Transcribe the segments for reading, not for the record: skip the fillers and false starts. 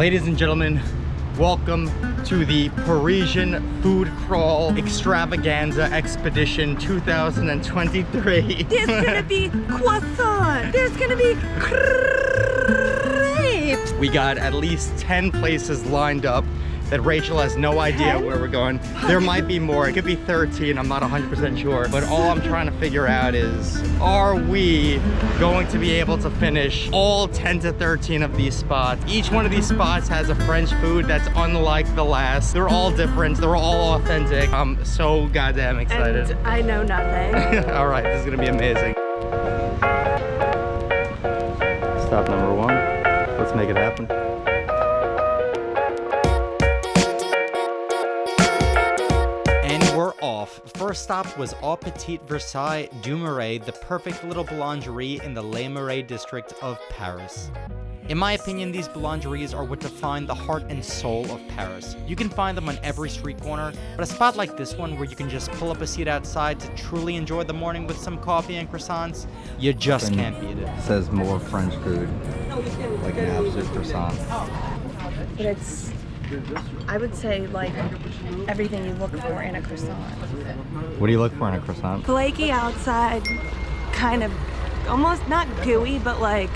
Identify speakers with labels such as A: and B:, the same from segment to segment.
A: Ladies and gentlemen, welcome to the Parisian Food Crawl Extravaganza Expedition 2023.
B: There's gonna be croissant. There's gonna be crepes.
A: We got at least 10 places lined up that Rachel has no idea where we're going. There might be more. It could be 13. I'm not 100% sure. But all I'm trying to figure out is, are we going to be able to finish all 10 to 13 of these spots? Each one of these spots has a French food that's unlike the last. They're all different. They're all authentic. I'm so goddamn excited.
B: And I know nothing.
A: All right, this is gonna be amazing. Stop number 1. Let's make it happen. Off. First stop was Petit Versailles du Marais, the perfect little boulangerie in the Les Marais district of Paris. In my opinion, these boulangeries are what define the heart and soul of Paris. You can find them on every street corner, but a spot like this one where you can just pull up a seat outside to truly enjoy the morning with some coffee and croissants, you just can't beat it. It says more French food, like an absolute croissant.
B: But it's, I would say, like everything you look for in a croissant.
A: What do you look for in a croissant?
B: Flaky outside, kind of almost not gooey, but like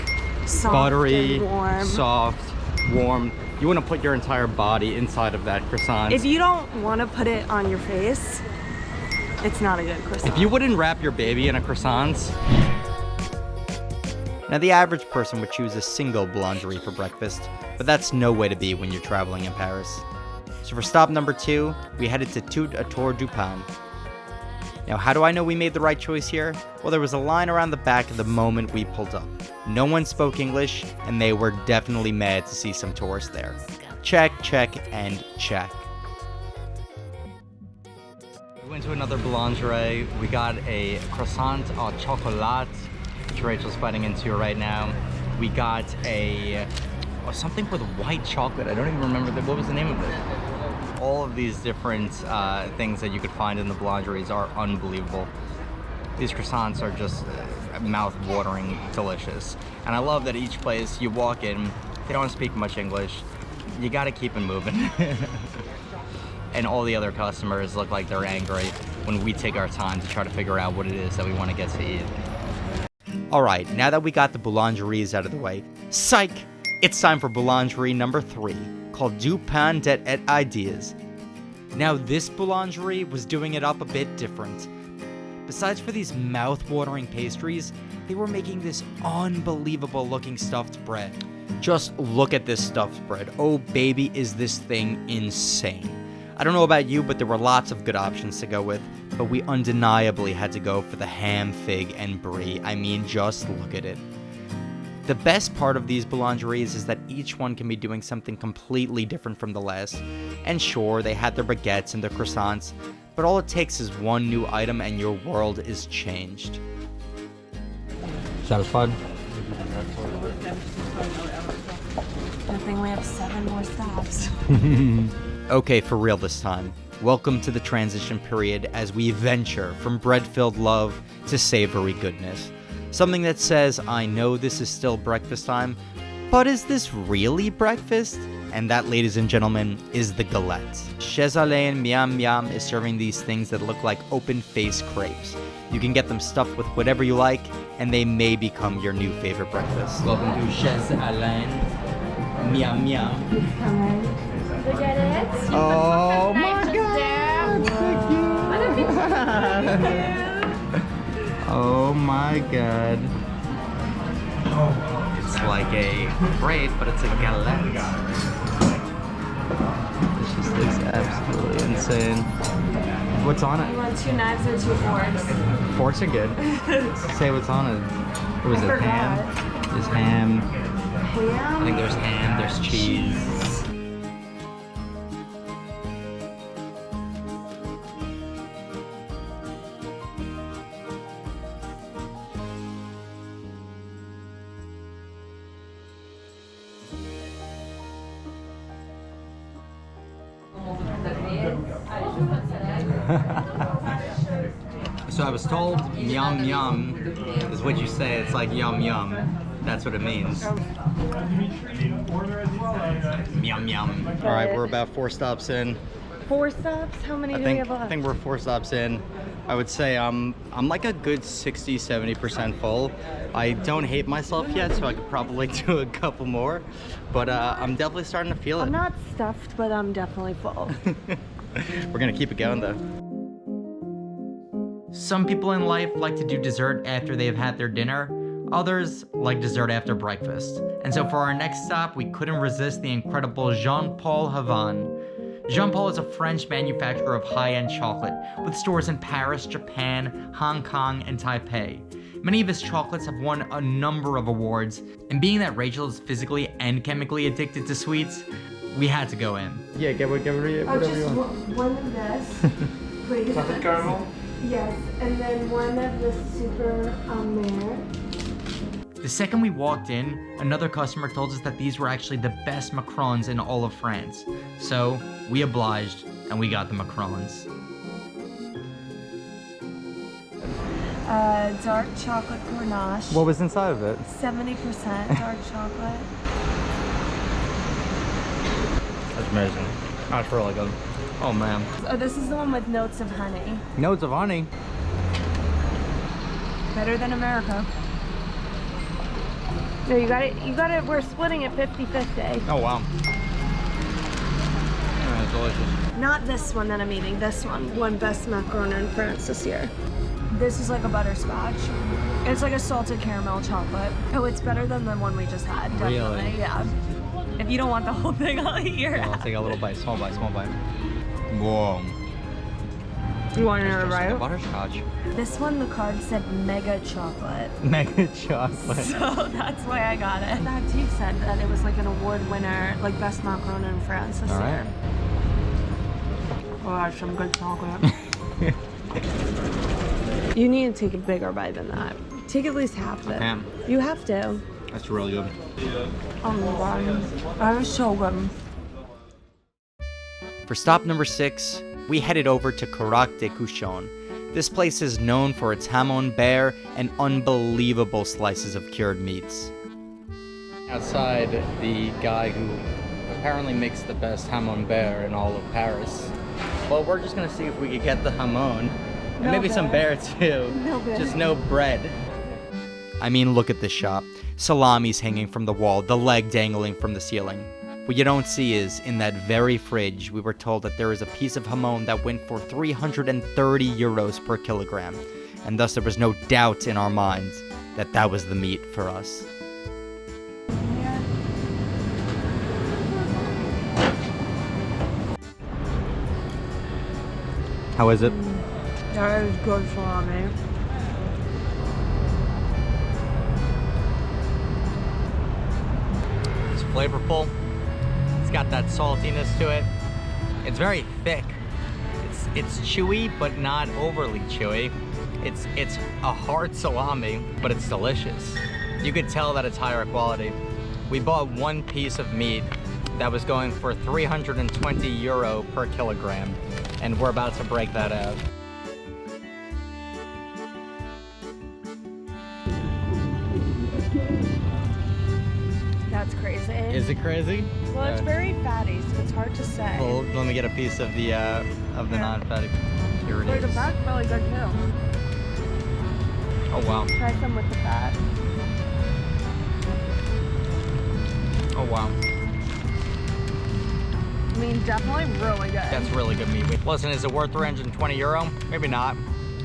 B: soft,
A: buttery,
B: and warm.
A: soft, warm. You want to put your entire body inside of that croissant.
B: If you don't want to put it on your face, it's not a good croissant.
A: If you wouldn't wrap your baby in a croissant. Now, the average person would choose a single boulangerie for breakfast, but that's no way to be when you're traveling in Paris. So for stop number 2, we headed to Tout, Autour du Pain. Now, how do I know we made the right choice here? Well, there was a line around the back the moment we pulled up. No one spoke English, and they were definitely mad to see some tourists there. Check, check, and check. We went to another boulangerie. We got a croissant au chocolat, which Rachel's biting into right now. We got a something with white chocolate. I don't even remember what was the name of it. All of these different things that you could find in the boulangeries are unbelievable. These croissants are just mouth-watering delicious. And I love that each place you walk in, they don't speak much English. You gotta keep it moving. And all the other customers look like they're angry when we take our time to try to figure out what it is that we want to get to eat. Alright, now that we got the boulangeries out of the way, psych! It's time for boulangerie number 3, called Du Pain et Idées. Now this boulangerie was doing it up a bit different. Besides for these mouth-watering pastries, they were making this unbelievable looking stuffed bread. Just look at this stuffed bread. Oh baby, is this thing insane. I don't know about you, but there were lots of good options to go with, but we undeniably had to go for the ham, fig, and brie. I mean, just look at it. The best part of these boulangeries is that each one can be doing something completely different from the last. And sure, they had their baguettes and their croissants, but all it takes is one new item and your world is changed. Satisfied?
B: I think we have 7 more stops.
A: Okay, for real this time. Welcome to the transition period as we venture from bread-filled love to savory goodness. Something that says, I know this is still breakfast time, but is this really breakfast? And that, ladies and gentlemen, is the galette. Chez Alain Miam is serving these things that look like open-faced crepes. You can get them stuffed with whatever you like, and they may become your new favorite breakfast. Welcome to Chez Alain Miam. Oh my god! Oh my god. It's like a crepe, but it's a galette. This just looks absolutely insane. What's on it?
B: You want 2 knives or 2 forks?
A: Forks are good. Say what's on it. What was it? Ham? There's ham.
B: Ham?
A: I think there's ham, there's cheese. So I was told Miam Miam is what you say, it's like yum yum. That's what it means. Miam, miam. All right, we're about 4 stops in.
B: 4 stops? How many do we have left?
A: I think we're 4 stops in. I would say I'm like a good 60-70% full. I don't hate myself yet, so I could probably do a couple more. But I'm definitely starting to feel it.
B: I'm not stuffed, but I'm definitely full.
A: We're gonna keep it going though. Some people in life like to do dessert after they've had their dinner. Others like dessert after breakfast. And so for our next stop, we couldn't resist the incredible Jean-Paul Hévin. Jean-Paul is a French manufacturer of high-end chocolate with stores in Paris, Japan, Hong Kong, and Taipei. Many of his chocolates have won a number of awards, and being that Rachel is physically and chemically addicted to sweets, we had to go in. Yeah, get whatever you want.
B: One of this, please.
C: Chocolate caramel?
B: Yes, and then one of the super mare.
A: The second we walked in, another customer told us that these were actually the best macarons in all of France. So we obliged and we got the macarons.
B: Dark chocolate ganache.
A: What was inside of it?
B: 70% dark chocolate.
A: That's amazing. That's really good. Oh man.
B: Oh, this is the one with notes of honey.
A: Notes of honey.
B: Better than America. No, you got it, we're splitting it 50-50.
A: Oh wow. That's delicious.
B: Not this one that I'm eating, this one. Won best macaron in France this year. This is like a butterscotch. It's like a salted caramel chocolate. Oh, it's better than the one we just had, definitely.
A: Really?
B: Yeah. If you don't want the whole thing, I'll eat your
A: I'll take a little bite, small bite, small bite. Whoa.
B: You want to know
A: Just
B: right?
A: like a butterscotch.
B: This one, the card said mega chocolate.
A: Mega chocolate.
B: So that's why I got it. That Petit said that it was like an award winner, like best macaron in France this year. Oh, that's some good chocolate. You need to take a bigger bite than that. Take at least half of it.
A: Damn.
B: You have to.
A: That's really good.
B: Oh my god. That was so good.
A: For stop number 6, we headed over to Caractère Cochon. This place is known for its hamon bear and unbelievable slices of cured meats. Outside, the guy who apparently makes the best hamon bear in all of Paris. Well, we're just gonna see if we could get the hamon. And
B: No
A: maybe some bear too.
B: No bear.
A: Just no bread. I mean, look at this shop. Salami's hanging from the wall, the leg dangling from the ceiling. What you don't see is, in that very fridge, we were told that there is a piece of hamon that went for 330 euros per kilogram. And thus there was no doubt in our minds that that was the meat for us. How is it?
B: That is good salami.
A: It's flavorful. It's got that saltiness to it. It's very thick. It's chewy, but not overly chewy. It's a hard salami, but it's delicious. You could tell that it's higher quality. We bought one piece of meat that was going for 320 euro per kilogram, and we're about to break that out.
B: That's crazy.
A: Is it crazy?
B: Well, it's very fatty, so it's hard to say.
A: Well, let me get a piece of the non-fatty. Here it
B: Wait, the
A: is.
B: fat's really good too.
A: Oh wow.
B: Try some with the fat.
A: Oh wow.
B: I mean, definitely really good.
A: That's really good meat. Listen, is it worth 320 euro? Maybe not.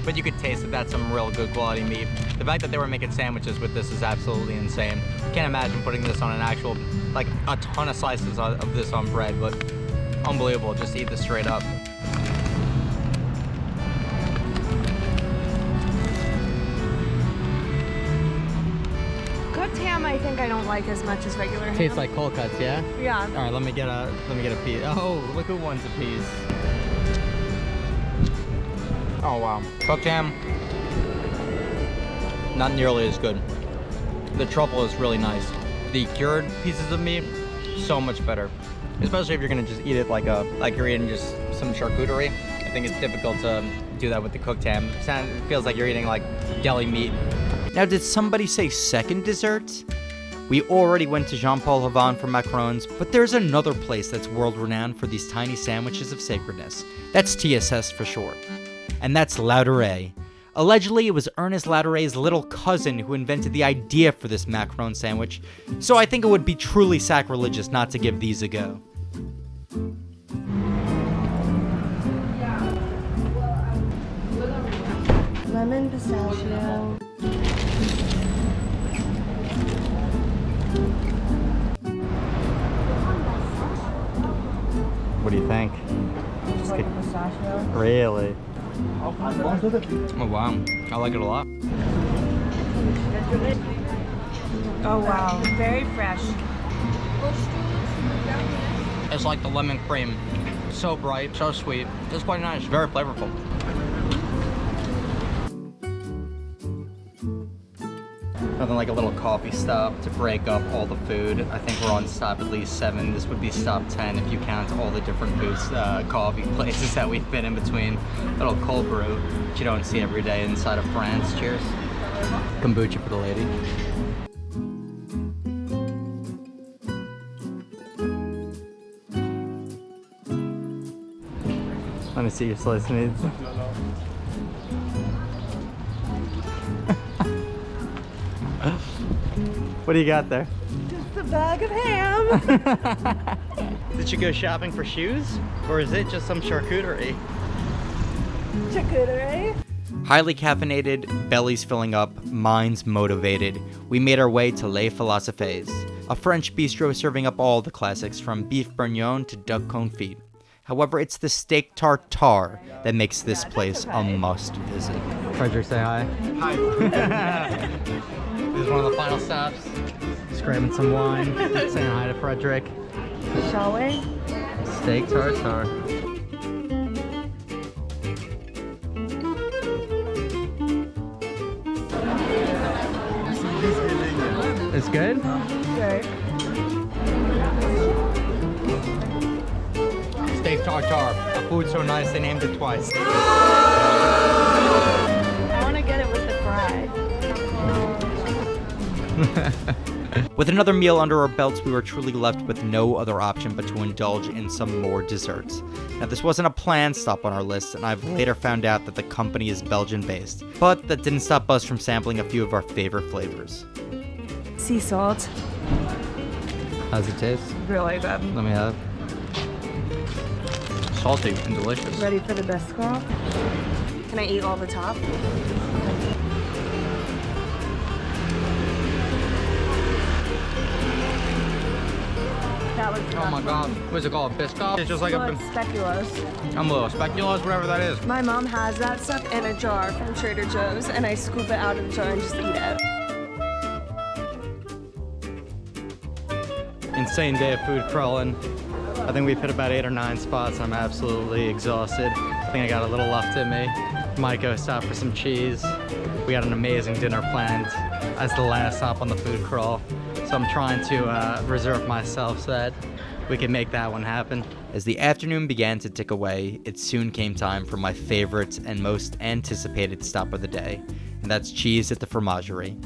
A: But you could taste that that's some real good quality meat. The fact that they were making sandwiches with this is absolutely insane. Can't imagine putting this on an actual, like a ton of slices of this on bread, but unbelievable. Just eat this straight up.
B: Cooked ham, I think I don't like as much as regular ham.
A: Tastes like cold cuts, yeah?
B: Yeah.
A: All right, let me get a piece. Oh, look who wants a piece. Oh wow. Cooked ham, not nearly as good. The truffle is really nice. The cured pieces of meat, so much better. Especially if you're gonna just eat it like you're eating just some charcuterie. I think it's difficult to do that with the cooked ham. It feels like you're eating like deli meat. Now, did somebody say second dessert? We already went to Jean-Paul Hévin for macarons, but there's another place that's world-renowned for these tiny sandwiches of sacredness. That's TSS for short. And that's Ladurée. Allegedly, it was Ernest Ladurée's little cousin who invented the idea for this macaron sandwich, so I think it would be truly sacrilegious not to give these a go.
B: Lemon pistachio.
A: What do you think?
B: Just like a pistachio.
A: Really? Oh wow, I like it a lot.
B: Oh wow, very fresh.
A: It's like the lemon cream. So bright, so sweet. It's quite nice, very flavorful. Nothing like a little coffee stop to break up all the food. I think we're on stop at least 7. This would be stop 10 if you count all the different coffee places that we've been in between. Little cold brew, which you don't see every day inside of France. Cheers. Kombucha for the lady. Let me see your slice needs. What do you got there?
B: Just a bag of ham.
A: Did you go shopping for shoes? Or is it just some charcuterie?
B: Charcuterie.
A: Highly caffeinated, bellies filling up, minds motivated, we made our way to Les Philosophes, a French bistro serving up all the classics from beef bourguignon to duck confit. However, it's the steak tartare that makes this place a must visit. Frederick, say hi. Hi. This is one of the final stops. Just grabbing some wine, saying hi to Frederick.
B: Shall we?
A: Steak tartare. It's good?
B: Good.
A: Steak tartare. A food so nice they named it twice.
B: I want to get it with the fry.
A: With another meal under our belts, we were truly left with no other option but to indulge in some more desserts. Now, this wasn't a planned stop on our list, and I've later found out that the company is Belgian-based, but that didn't stop us from sampling a few of our favorite flavors.
B: Sea salt.
A: How's it taste?
B: Really good.
A: Let me have. Salty and delicious.
B: Ready for the biscuit? Can I eat all the top? That was
A: Oh my god. What's it called? Biscuit? It's just like
B: well,
A: a...
B: it's speculoos.
A: I'm a little speculoos, whatever that is.
B: My mom has that stuff in a jar from Trader Joe's, and I scoop it out of the jar and just eat it.
A: Insane day of food crawling. I think we've hit about 8 or 9 spots. I'm absolutely exhausted. I think I got a little left in me. Might go stop for some cheese. We got an amazing dinner planned as the last stop on the food crawl. So I'm trying to reserve myself so that we can make that one happen. As the afternoon began to tick away, it soon came time for my favorite and most anticipated stop of the day, and that's cheese at the Fromagerie.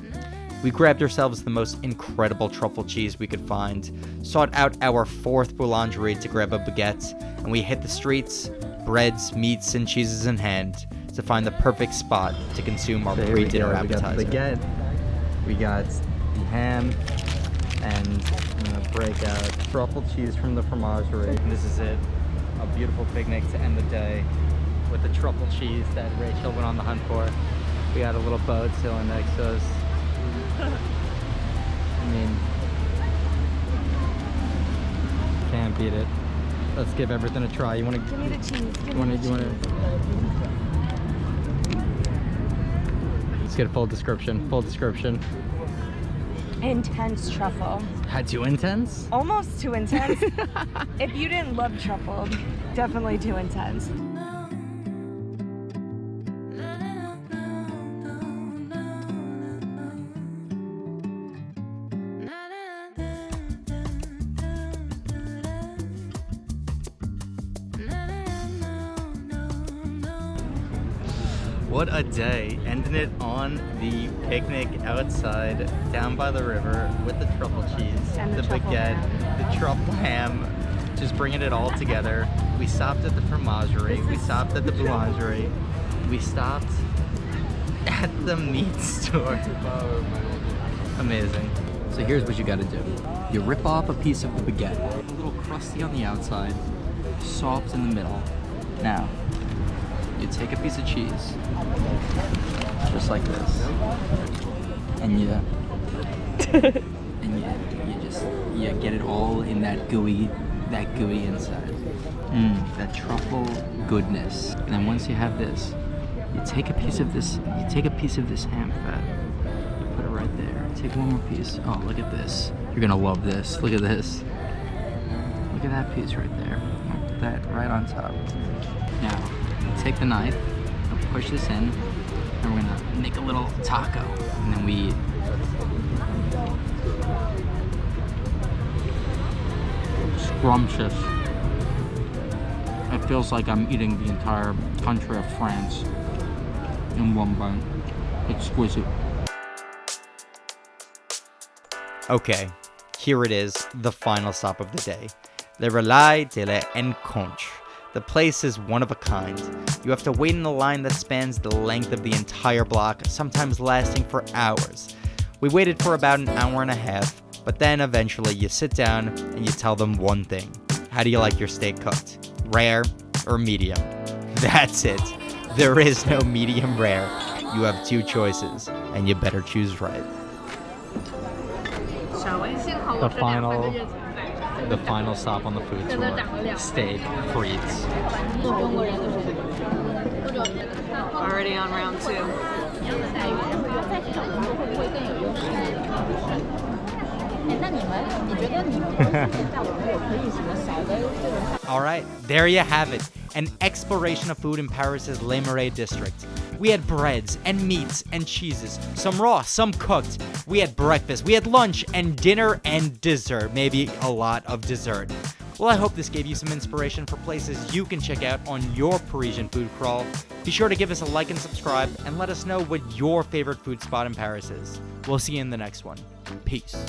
A: We grabbed ourselves the most incredible truffle cheese we could find, sought out our 4th boulangerie to grab a baguette, and we hit the streets, breads, meats, and cheeses in hand, to find the perfect spot to consume our pre-dinner appetizer. We got the baguette, we got the ham, and I'm gonna break out truffle cheese from the Fromagerie. And this is it, a beautiful picnic to end the day with the truffle cheese that Rachel went on the hunt for. We got a little boat sailing next to us. I mean, can't beat it. Let's give everything a try. You want to
B: Give me the cheese.
A: You want to? Let's get a full description. Full description.
B: Intense truffle.
A: Had too intense?
B: Almost too intense. If you didn't love truffle, definitely too intense.
A: What a day. Ending it on the picnic outside down by the river with the truffle cheese,
B: And
A: the
B: truffle
A: baguette,
B: ham.
A: the truffle ham, just bringing it all together. We stopped at the Fromagerie, we stopped at the Boulangerie, we stopped at the meat store. Amazing. So here's what you gotta do. You rip off a piece of the baguette, a little crusty on the outside, soft in the middle. Now, you take a piece of cheese, just like this, and you get it all in that gooey inside. That truffle goodness. And then once you have this, you take a piece of this ham fat, you put it right there. Take one more piece. Oh, look at this. You're gonna love this. Look at this. Look at that piece right there. I'll put that right on top. Now, take the knife and push this in, and we're gonna make a little taco. And then we eat. Scrumptious. It feels like I'm eating the entire country of France in one bite. Exquisite. Okay, here it is, the final stop of the day. Le Relais de l'Encontre. The place is one of a kind. You have to wait in a line that spans the length of the entire block, sometimes lasting for hours. We waited for about an hour and a half, but then eventually you sit down and you tell them one thing. How do you like your steak cooked? Rare or medium? That's it. There is no medium rare. You have two choices, and you better choose right.
B: Shall we?
A: The final stop on the food tour. Steak frites.
B: Already on round 2.
A: All right, there you have it. An exploration of food in Paris's Le Marais district. We had breads and meats and cheeses, some raw, some cooked. We had breakfast, we had lunch and dinner and dessert, maybe a lot of dessert. Well, I hope this gave you some inspiration for places you can check out on your Parisian food crawl. Be sure to give us a like and subscribe, and let us know what your favorite food spot in Paris is. We'll see you in the next one. Peace.